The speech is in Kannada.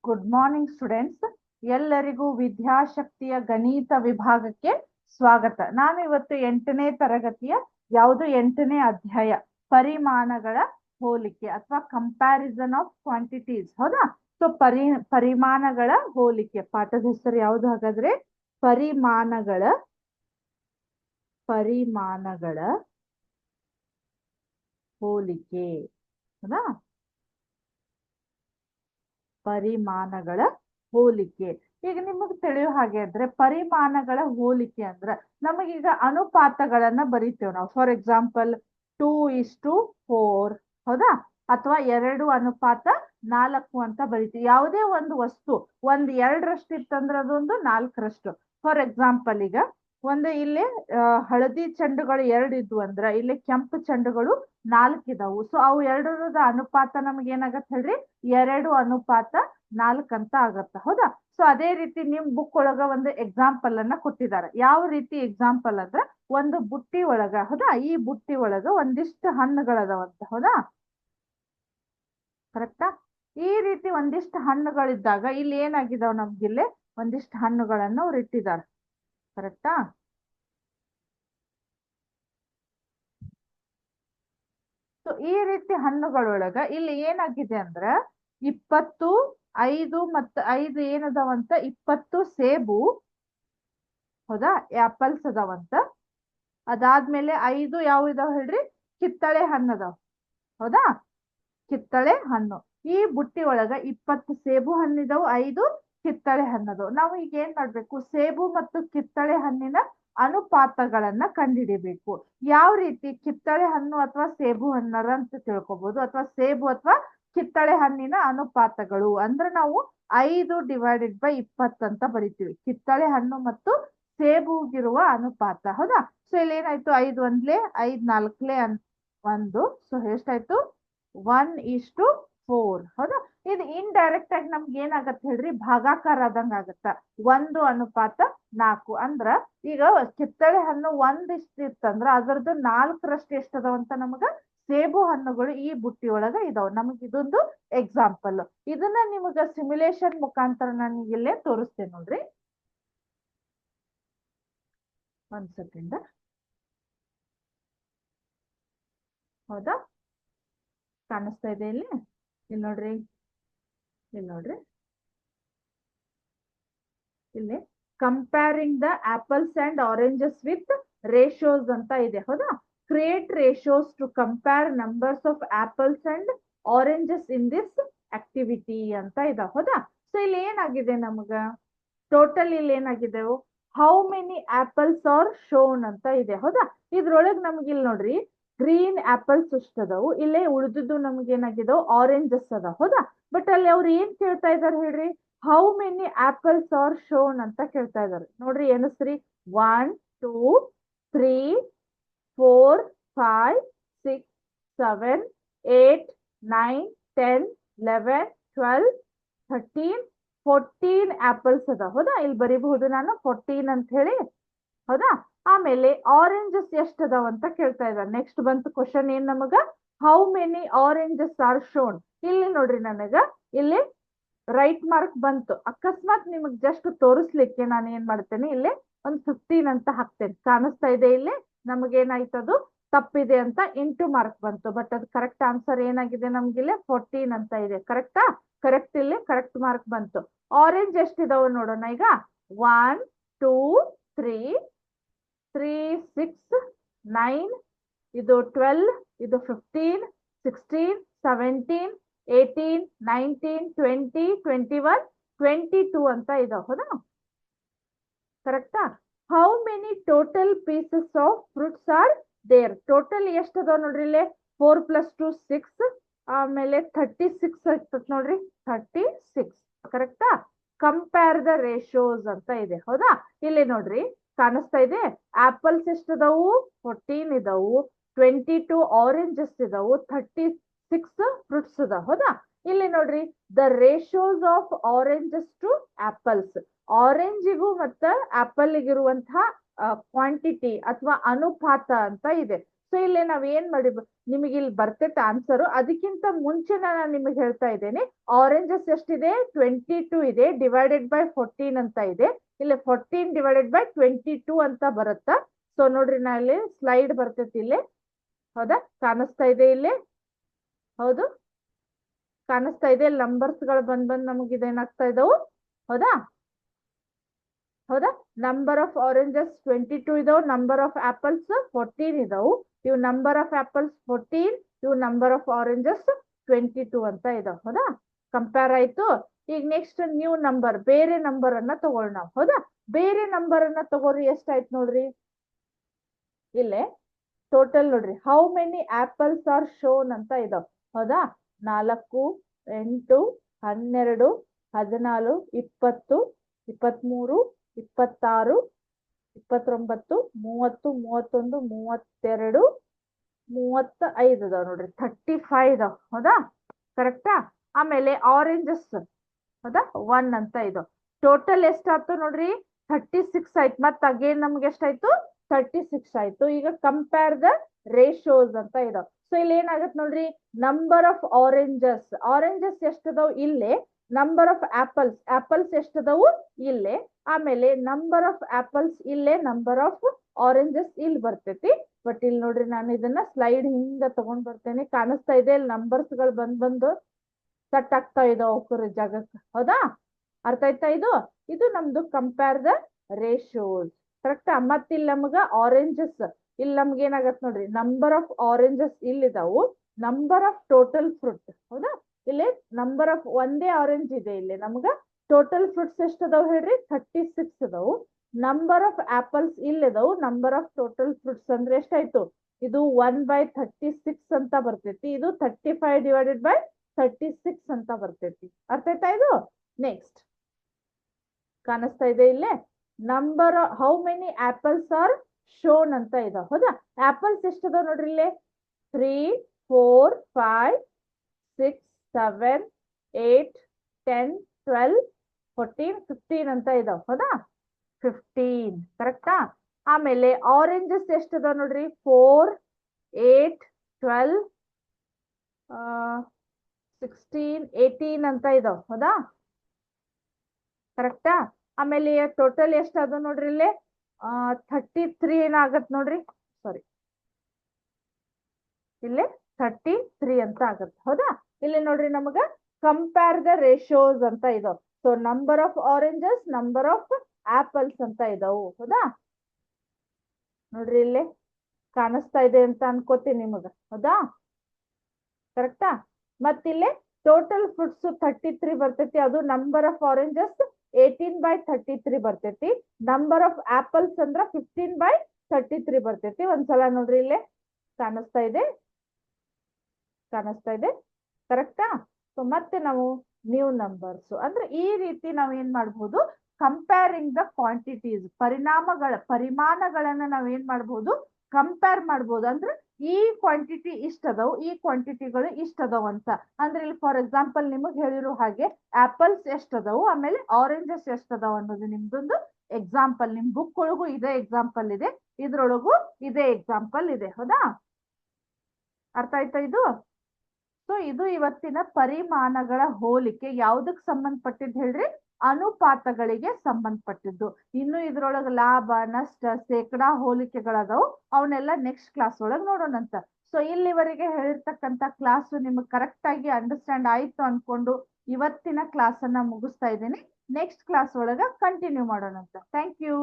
Good morning students. ಎಲ್ಲರಿಗೂ ವಿದ್ಯಾಶಕ್ತಿಯ ಗಣಿತ ವಿಭಾಗಕ್ಕೆ ಸ್ವಾಗತ. ನಾವಿವತ್ತು 8ನೇ ತರಗತಿಯ ಯಾವುದು 8ನೇ ಅಧ್ಯಾಯ ಪರಿಮಾಣಗಳ ಹೋಲಿಕೆ ಅಥವಾ ಕಂಪ್ಯಾರಿಸನ್ ಆಫ್ ಕ್ವಾಂಟಿಟೀಸ್. ಹೌದಾ? ಸೊ ಪರಿಮಾಣಗಳ ಹೋಲಿಕೆ ಪಾಠದ ಹೆಸರು ಯಾವುದು ಹಾಗಾದ್ರೆ? ಪರಿಮಾಣಗಳ ಹೋಲಿಕೆ. ಹೌದಾ? ಪರಿಮಾಣಗಳ ಹೋಲಿಕೆ. ಈಗ ನಿಮಗೆ ತಿಳಿಯೋ ಹಾಗೆ ಅಂದ್ರೆ ಪರಿಮಾಣಗಳ ಹೋಲಿಕೆ ಅಂದ್ರೆ ನಮಗೀಗ ಅನುಪಾತಗಳನ್ನ ಬರೀತೇವೆ ನಾವು. ಫಾರ್ ಎಕ್ಸಾಂಪಲ್ 2:4, ಹೌದಾ? ಅಥವಾ 2:4 ಅಂತ ಬರೀತೀವಿ. ಯಾವುದೇ ಒಂದು ವಸ್ತು ಒಂದ್ 2ರಷ್ಟು ಇತ್ತಂದ್ರೆ ಅದೊಂದು 4ರಷ್ಟು. ಫಾರ್ ಎಕ್ಸಾಂಪಲ್ ಈಗ ಇಲ್ಲಿ ಹಳದಿ ಚೆಂಡುಗಳು 2 ಇದ್ವು ಅಂದ್ರ ಇಲ್ಲಿ ಕೆಂಪು ಚೆಂಡುಗಳು 4 ಇದಾವು. ಸೊ ಅವು ಎರಡರದ ಅನುಪಾತ ನಮ್ಗೆ ಏನಾಗತ್ತೆ ಹೇಳ್ರಿ? 2:4 ಅಂತ ಆಗತ್ತ. ಹೌದಾ? ಸೊ ಅದೇ ರೀತಿ ನಿಮ್ ಬುಕ್ ಒಳಗ ಒಂದು ಎಕ್ಸಾಂಪಲ್ ಅನ್ನ ಕೊಟ್ಟಿದ್ದಾರೆ. ಯಾವ ರೀತಿ ಎಕ್ಸಾಂಪಲ್ ಅಂದ್ರೆ ಒಂದು ಬುಟ್ಟಿ ಒಳಗ, ಹೌದಾ, ಈ ಬುಟ್ಟಿ ಒಳಗ ಒಂದಿಷ್ಟು ಹಣ್ಣುಗಳದಾವಂತ. ಹೌದಾ? ಕರೆಕ್ಟಾ? ಈ ರೀತಿ ಒಂದಿಷ್ಟು ಹಣ್ಣುಗಳಿದ್ದಾಗ ಇಲ್ಲಿ ಏನಾಗಿದಾವ್ ನಮ್ಗಿಲ್ಲಿ ಒಂದಿಷ್ಟು ಹಣ್ಣುಗಳನ್ನ ಅವ್ರು ಇಟ್ಟಿದ್ದಾರೆ. ಕರೆಕ್ಟಾ? ಸೊ ಈ ರೀತಿ ಹಣ್ಣುಗಳೊಳಗ ಇಲ್ಲಿ ಏನಾಗಿದೆ ಅಂದ್ರೆ 20, 5 ಮತ್ತು 5 ಏನದಾವಂತ 20 ಸೇಬು, ಹೌದಾ, ಆಪಲ್ಸ್ ಅದಾವಂತ. ಅದಾದ್ಮೇಲೆ 5 ಯಾವ ಇದಾವ ಹೇಳ್ರಿ? ಕಿತ್ತಳೆ ಹಣ್ಣು ಅದಾವ. ಹೌದಾ? ಕಿತ್ತಳೆ ಹಣ್ಣು. ಈ ಬುಟ್ಟಿ ಒಳಗ 20 ಸೇಬು ಹಣ್ಣಿದಾವು, 5 ಕಿತ್ತಳೆ ಹಣ್ಣದವು. ನಾವು ಈಗ ಏನ್ ಮಾಡ್ಬೇಕು? ಸೇಬು ಮತ್ತು ಕಿತ್ತಳೆ ಹಣ್ಣಿನ ಅನುಪಾತಗಳನ್ನ ಕಂಡುಹಿಡಿಬೇಕು. ಯಾವ ರೀತಿ? ಕಿತ್ತಳೆ ಹಣ್ಣು ಅಥವಾ ಸೇಬು ಹಣ್ಣರ ಅಂತ ತಿಳ್ಕೊಬಹುದು, ಅಥವಾ ಸೇಬು ಅಥವಾ ಕಿತ್ತಳೆ ಹಣ್ಣಿನ ಅನುಪಾತಗಳು ಅಂದ್ರೆ ನಾವು 5/20 ಅಂತ ಬರಿತೀವಿ. ಕಿತ್ತಳೆ ಹಣ್ಣು ಮತ್ತು ಸೇಬುಗಿರುವ ಅನುಪಾತ. ಹೌದಾ? ಸೊ ಇಲ್ಲಿ ಏನಾಯ್ತು? 5 1 5 4 1. ಸೊ ಎಷ್ಟಾಯ್ತು? 1:4. ಹೌದಾ? ಇದು ಇಂಡೈರೆಕ್ಟ್ ಆಗಿ ನಮ್ಗೆ ಏನಾಗತ್ತೆ ಹೇಳ್ರಿ? ಭಾಗಾಕಾರ ಆದಂಗ ಆಗತ್ತ. 1:4. ಅಂದ್ರ ಈಗ ಕಿತ್ತಳೆ ಹಣ್ಣು 1 ಇತ್ತಂದ್ರ ಅದರದ್ದು 4ರಷ್ಟು ಎಷ್ಟದಾವಂತ ನಮಗ ಸೇಬು ಹಣ್ಣುಗಳು ಈ ಬುಟ್ಟಿ ಒಳಗ ಇದಾವ. ನಮಗ್ ಇದೊಂದು ಎಕ್ಸಾಂಪಲ್. ಇದನ್ನ ನಿಮಗ ಸಿಮ್ಯುಲೇಷನ್ ಮುಖಾಂತರ ನಾನು ಇಲ್ಲೇ ತೋರಿಸ್ತೇನೆ ನೋಡ್ರಿ. ಒಂದ್ ಸೆಕೆಂಡ್. ಹೌದಾ? ಕಾಣಿಸ್ತಾ ಇದೆ ಇಲ್ಲಿ? ಇಲ್ಲಿ ನೋಡ್ರಿ, ಇಲ್ಲಿ comparing the apples and oranges with ratios ಅಂತ ಇದೆ. ಹೌದಾ? Create ratios to compare numbers of apples and oranges in this activity ಅಂತ ಇದೆ. ಹೌದಾ? ಸೊ ಇಲ್ಲಿ ಏನಾಗಿದೆ ನಮಗ ಟೋಟಲ್ ಇಲ್ಲಿ ಏನಾಗಿದೆ? How many apples are shown ಅಂತ ಇದೆ. ಹೌದಾ? ಇದ್ರೊಳಗ್ ನಮ್ಗೆ ಇಲ್ಲಿ ನೋಡ್ರಿ ಗ್ರೀನ್ ಆಪಲ್ಸ್ ಅಷ್ಟದವು, ಇಲ್ಲೇ ಉಳಿದಿದ್ದು ನಮ್ಗೆ ಏನಾಗಿದಾವ್? ಆರೆಂಜಸ್ ಅದ. ಹೌದಾ? ಬಟ್ ಅಲ್ಲಿ ಅವ್ರು ಏನ್ ಕೇಳ್ತಾ ಇದಾರೆ ಹೇಳ್ರಿ? How many apples are shown ಅಂತ ಕೇಳ್ತಾ ಇದಾರೆ. ನೋಡ್ರಿ ಎನಸ್ರಿ? 1 2 3 4 5 6 7 8 9 10 11 12 13 14 ಆಪಲ್ಸ್ ಅದ. ಹೌದಾ? ಇಲ್ಲಿ ಬರೀಬಹುದು ನಾನು 14 ಅಂತ ಹೇಳಿ. ಹೌದಾ? ಆಮೇಲೆ ಆರೆಂಜಸ್ ಎಷ್ಟ್ ಅದಾವ ಅಂತ ಕೇಳ್ತಾ ಇದ್ದಾರೆ. ನೆಕ್ಸ್ಟ್ ಬಂತು ಕ್ವಶನ್ ಏನ್ ನಮಗ? How many oranges are shown. ಇಲ್ಲಿ ನೋಡ್ರಿ ನನಗ ಇಲ್ಲಿ ರೈಟ್ ಮಾರ್ಕ್ ಬಂತು. ಅಕಸ್ಮಾತ್ ನಿಮಗ್ ಜಸ್ಟ್ ತೋರಿಸ್ಲಿಕ್ಕೆ ನಾನು ಏನ್ ಮಾಡ್ತೇನೆ, ಇಲ್ಲಿ ಒಂದು 15 ಅಂತ ಹಾಕ್ತೇನೆ. ಕಾಣಿಸ್ತಾ ಇದೆ ಇಲ್ಲಿ? ನಮಗೇನಾಯ್ತದು ತಪ್ಪಿದೆ ಅಂತ ಇಂಟು ಮಾರ್ಕ್ ಬಂತು. ಬಟ್ ಅದು ಕರೆಕ್ಟ್ ಆನ್ಸರ್ ಏನಾಗಿದೆ ನಮ್ಗಿಲ್ಲಿ 14 ಅಂತ ಇದೆ. ಕರೆಕ್ಟಾ? ಕರೆಕ್ಟ್, ಇಲ್ಲಿ ಕರೆಕ್ಟ್ ಮಾರ್ಕ್ ಬಂತು. ಆರೆಂಜ್ ಎಷ್ಟಿದಾವ ನೋಡೋಣ ಈಗ. 1 2 3 6 9, ಇದು 12, ಇದು 15 16 17 18 19 20 21 22 ಅಂತ ಇದಾವ. ಹೌದಾ? ಕರೆಕ್ಟಾ? How many total pieces of fruits are there. Total ಎಷ್ಟು ಅದಾವ ನೋಡ್ರಿ ಇಲ್ಲಿ? 4 + 2 6. ಆಮೇಲೆ 36 ಆಗ್ತದ ನೋಡ್ರಿ, 36. ಕರೆಕ್ಟಾ? ಕಂಪೇರ್ ದ ರೇಷಿಯೋಸ್ ಅಂತ ಇದೆ. ಹೌದಾ? ಇಲ್ಲಿ ನೋಡ್ರಿ ಕಾಣಿಸ್ತಾ ಇದೆ. ಆಪಲ್ಸ್ ಎಷ್ಟದಾವು? 14 ಇದಾವು, 22 ಆರೆಂಜಸ್ ಇದಾವು, 36 ಫ್ರೂಟ್ಸ್ ಅದಾವ. ಹೌದಾ? ಇಲ್ಲಿ ನೋಡ್ರಿ the ratios of oranges to apples. ಆರೆಂಜಿಗೂ ಮತ್ತ ಆಪಲ್ ಇರುವಂತಹ ಕ್ವಾಂಟಿಟಿ ಅಥವಾ ಅನುಪಾತ ಅಂತ ಇದೆ. ಸೊ ಇಲ್ಲಿ ನಾವ್ ಏನ್ ಮಾಡಿ ನಿಮಗೆ ಇಲ್ಲಿ ಬರ್ತೈತೆ ಆನ್ಸರ್. ಅದಕ್ಕಿಂತ ಮುಂಚೆ ನಾನು ನಿಮಗೆ ಹೇಳ್ತಾ ಇದ್ದೇನೆ, ಆರೆಂಜಸ್ ಎಷ್ಟಿದೆ 22 ಇದೆ, ಡಿವೈಡೆಡ್ ಬೈ 14 ಅಂತ ಇದೆ. ಇಲ್ಲಿ 14 ಡಿವೈಡೆಡ್ ಬೈ 22 ಅಂತ ಬರುತ್ತಾ. ಸೊ ನೋಡ್ರಿ ನಾ ಇಲ್ಲಿ ಸ್ಲೈಡ್ ಬರ್ತೈತಿ ಇಲ್ಲಿ, ಹೌದಾ, ಕಾಣಿಸ್ತಾ ಇದೆ ಇಲ್ಲಿ, ಹೌದು ಕಾಣಿಸ್ತಾ ಇದೆ. ನಂಬರ್ಸ್ ಗಳು ಬಂದ್ ನಮಗೆ ಇದೇನಾಗ್ತಾ ಇದಾವು, ಹೌದಾ ಹೌದಾ. ನಂಬರ್ ಆಫ್ ಆರೆಂಜಸ್ 22 ಇದಾವು, ನಂಬರ್ ಆಫ್ ಆಪಲ್ಸ್ 14 ಇದಾವು. ಇವು ನಂಬರ್ ಆಫ್ ಆಪಲ್ಸ್ 14, ಇವು ನಂಬರ್ ಆಫ್ ಆರೆಂಜಸ್ 22 ಅಂತ ಇದಾವೆ, ಹೌದಾ. ಕಂಪೇರ್ ಆಯ್ತು. ಈಗ ನೆಕ್ಸ್ಟ್ ನ್ಯೂ ನಂಬರ್, ಬೇರೆ ನಂಬರ್ ಅನ್ನ ತಗೊಳ್ ನಾವು, ಹೌದಾ. ಬೇರೆ ನಂಬರ್ ಅನ್ನ ತಗೋರಿ, ಎಷ್ಟಾಯ್ತು ನೋಡ್ರಿ ಇಲ್ಲೇ ಟೋಟಲ್ ನೋಡ್ರಿ. How many apples are shown ಅಂತ ಇದಾವ್, ಹೌದಾ. 4, 8, 12, 14, 20, 23, 26, 29, 30, 31, 32, 35 ಅದಾವ ನೋಡ್ರಿ. 35 ಇದಾವ, ಹೌದಾ, ಕರೆಕ್ಟಾ. ಆಮೇಲೆ ಆರೆಂಜಸ್, ಹೌದಾ 1 ಅಂತ ಇದು. ಟೋಟಲ್ ಎಷ್ಟಾಯ್ತು ನೋಡ್ರಿ 36 ಆಯ್ತು. ಮತ್ ಅಗೇನ್ ನಮ್ಗೆ ಎಷ್ಟಾಯ್ತು 36 ಆಯ್ತು. ಈಗ ಕಂಪೇರ್ ದ ರೇಷೋಸ್ ಅಂತ ಇದಾವ್. ಸೊ ಇಲ್ಲಿ ಏನಾಗತ್ತೆ ನೋಡ್ರಿ, ನಂಬರ್ ಆಫ್ ಆರೆಂಜಸ್, ಆರೆಂಜಸ್ ಎಷ್ಟದಾವ್ ಇಲ್ಲೇ. ನಂಬರ್ ಆಫ್ ಆಪಲ್ಸ್, ಆಪಲ್ಸ್ ಎಷ್ಟದಾವು ಇಲ್ಲೇ. ಆಮೇಲೆ ನಂಬರ್ ಆಫ್ ಆಪಲ್ಸ್ ಇಲ್ಲೇ, ನಂಬರ್ ಆಫ್ ಆರೆಂಜಸ್ ಇಲ್ಲಿ ಬರ್ತೈತಿ. ಬಟ್ ಇಲ್ಲಿ ನೋಡ್ರಿ ನಾನು ಇದನ್ನ ಸ್ಲೈಡ್ ಹಿಂಗ ತಗೊಂಡ್ ಬರ್ತೇನೆ, ಕಾಣಿಸ್ತಾ ಇದೆ ಇಲ್ಲಿ ನಂಬರ್ಸ್ ಗಳು ಬಂದು ಸಟ್ ಆಗ್ತಾ ಇದಾವ ಒಬ್ಬರ ಜಾಗಕ್ಕೆ, ಹೌದಾ. ಅರ್ಥ ಆಯ್ತಾ ಇದು. ಇದು ನಮ್ದು ಕಂಪೇರ್ ದ ರೇಷೋಸ್, ಕರೆಕ್ಟಾ. ಮತ್ ಇಲ್ಲಿ ನಮ್ಗ ಆರೆಂಜಸ್, ಇಲ್ಲಿ ನಮ್ಗೆ ಏನಾಗತ್ ನೋಡ್ರಿ, ನಂಬರ್ ಆಫ್ ಆರೆಂಜಸ್ ಇಲ್ಲಿದಾವು, ನಂಬರ್ ಆಫ್ ಟೋಟಲ್ ಫ್ರೂಟ್, ಹೌದಾ. ಇಲ್ಲಿ ನಂಬರ್ ಆಫ್ ಒಂದೇ ಆರೆಂಜ್ ಇದೆ ಇಲ್ಲಿ ನಮ್ಗ. ಟೋಟಲ್ ಫ್ರೂಟ್ಸ್ ಎಷ್ಟು ಅದಾವ್ ಹೇಳ್ರಿ 36 ಅದಾವು. ನಂಬರ್ ಆಫ್ ಆಪಲ್ಸ್ ಇಲ್ಲಿದಾವು, ನಂಬರ್ ಆಫ್ ಟೋಟಲ್ ಫ್ರೂಟ್ಸ್ ಅಂದ್ರೆ ಎಷ್ಟಾಯ್ತು, ಇದು 1/36 ಅಂತ ಬರ್ತೈತಿ. ಇದು 35 ಡಿವೈಡೆಡ್ ಬೈ 36 ಅಂತ ಬರ್ತೈತಿ. ಅರ್ಥ ಆಯ್ತಾ ಇದು. ನೆಕ್ಸ್ಟ್ ಕಾಣಿಸ್ತಾ ಇದೆ ಇಲ್ಲೇ, number how many apples are shown ಅಂತ ಇದಾವ, ಹೌದಾ. ಆಪಲ್ಸ್ ಎಷ್ಟದಾವ್ ನೋಡ್ರಿ ಇಲ್ಲಿ 3, 4, 5, 6, 7, 8, 10, 12, 14, 15 ಅಂತ ಇದಾವ್, ಹೌದಾ. 15 ಕರೆಕ್ಟಾ. ಆಮೇಲೆ ಆರೆಂಜಸ್ ಎಷ್ಟದಾವ್ ನೋಡ್ರಿ 4, 8, 12, 16, 18 ಅಂತ ಇದಾವ್, ಹೌದಾ, ಕರೆಕ್ಟಾ. ಆಮೇಲೆ ಟೋಟಲ್ ಎಷ್ಟಾದ ನೋಡ್ರಿ ಇಲ್ಲಿ 33 ಏನಾಗತ್ ನೋಡ್ರಿ, ಸಾರಿ ಇಲ್ಲಿ 33 ಅಂತ ಆಗತ್ತೆ, ಹೌದಾ. ಇಲ್ಲಿ ನೋಡ್ರಿ ನಮಗ ಕಂಪೇರ್ ದ ರೇಷೋಸ್ ಅಂತ ಇದಾವ್. So number of oranges, number of apples ಅಂತ ಇದಾವು, ಹೌದಾ. ನೋಡ್ರಿ ಇಲ್ಲಿ ಕಾಣಿಸ್ತಾ ಇದೆ ಅಂತ ಅನ್ಕೋತೀನಿ ನಿಮಗ, ಹೌದಾ, ಕರೆಕ್ಟಾ. ಮತ್ತಿಲ್ಲಿ ಟೋಟಲ್ ಫ್ರೂಟ್ಸ್ 33 ಬರ್ತೈತಿ. ಅದು ನಂಬರ್ ಆಫ್ ಆರೆಂಜಸ್ 18/33 ಬರ್ತೈತಿ. ನಂಬರ್ ಆಫ್ ಆಪಲ್ಸ್ ಅಂದ್ರ 15/33 ಬರ್ತೈತಿ. ಒಂದ್ಸಲ ನೋಡ್ರಿ ಇಲ್ಲೇ ಕಾಣಿಸ್ತಾ ಇದೆ, ಕಾಣಿಸ್ತಾ ಇದೆ, ಕರೆಕ್ಟಾ. ಸೊ ಮತ್ತೆ ನಾವು ನ್ಯೂ ನಂಬರ್ಸ್ ಅಂದ್ರೆ ಈ ರೀತಿ ನಾವ್ ಏನ್ ಮಾಡ್ಬೋದು, ಕಂಪೇರಿಂಗ್ ದ ಕ್ವಾಂಟಿಟೀಸ್, ಪರಿಮಾಣಗಳನ್ನ ನಾವ್ ಏನ್ ಮಾಡ್ಬೋದು, ಕಂಪೇರ್ ಮಾಡ್ಬೋದು. ಅಂದ್ರೆ ಈ ಕ್ವಾಂಟಿಟಿ ಇಷ್ಟ ಅದಾವ್, ಈ ಕ್ವಾಂಟಿಟಿಗಳು ಇಷ್ಟ ಅದಾವ್ ಅಂತ. ಅಂದ್ರೆ ಇಲ್ಲಿ ಫಾರ್ ಎಕ್ಸಾಂಪಲ್ ನಿಮಗ್ ಹೇಳಿರೋ ಹಾಗೆ ಆಪಲ್ಸ್ ಎಷ್ಟ್ ಅದಾವು, ಆಮೇಲೆ ಆರೆಂಜಸ್ ಎಷ್ಟ್ ಅದಾವ್ ಅನ್ನೋದು ನಿಮ್ದೊಂದು ಎಕ್ಸಾಂಪಲ್. ನಿಮ್ ಬುಕ್ ಒಳಗೂ ಇದೇ ಎಕ್ಸಾಂಪಲ್ ಇದೆ, ಇದ್ರೊಳಗೂ ಇದೇ ಎಕ್ಸಾಂಪಲ್ ಇದೆ, ಹೌದಾ. ಅರ್ಥ ಆಯ್ತಾ ಇದು. ಸೊ ಇದು ಇವತ್ತಿನ ಪರಿಮಾಣಗಳ ಹೋಲಿಕೆ. ಯಾವ್ದಕ್ ಸಂಬಂಧಪಟ್ಟಿದ್ದು ಹೇಳ್ರಿ, ಅನುಪಾತಗಳಿಗೆ ಸಂಬಂಧಪಟ್ಟಿದ್ದು. ಇನ್ನು ಇದ್ರೊಳಗ ಲಾಭ ನಷ್ಟ ಶೇಕಡಾ ಹೋಲಿಕೆಗಳದಾವು, ಅವನ್ನೆಲ್ಲ ನೆಕ್ಸ್ಟ್ ಕ್ಲಾಸ್ ಒಳಗ್ ನೋಡೋಣಂತ. ಸೊ ಇಲ್ಲಿವರೆಗೆ ಹೇಳಿರ್ತಕ್ಕಂತ ಕ್ಲಾಸ್ ನಿಮ್ಗೆ ಕರೆಕ್ಟ್ ಆಗಿ ಅಂಡರ್ಸ್ಟ್ಯಾಂಡ್ ಆಯ್ತು ಅನ್ಕೊಂಡು ಇವತ್ತಿನ ಕ್ಲಾಸ್ ಅನ್ನ ಮುಗಿಸ್ತಾ ಇದ್ದೀನಿ. ನೆಕ್ಸ್ಟ್ ಕ್ಲಾಸ್ ಒಳಗ ಕಂಟಿನ್ಯೂ ಮಾಡೋಣಂತ. Thank you.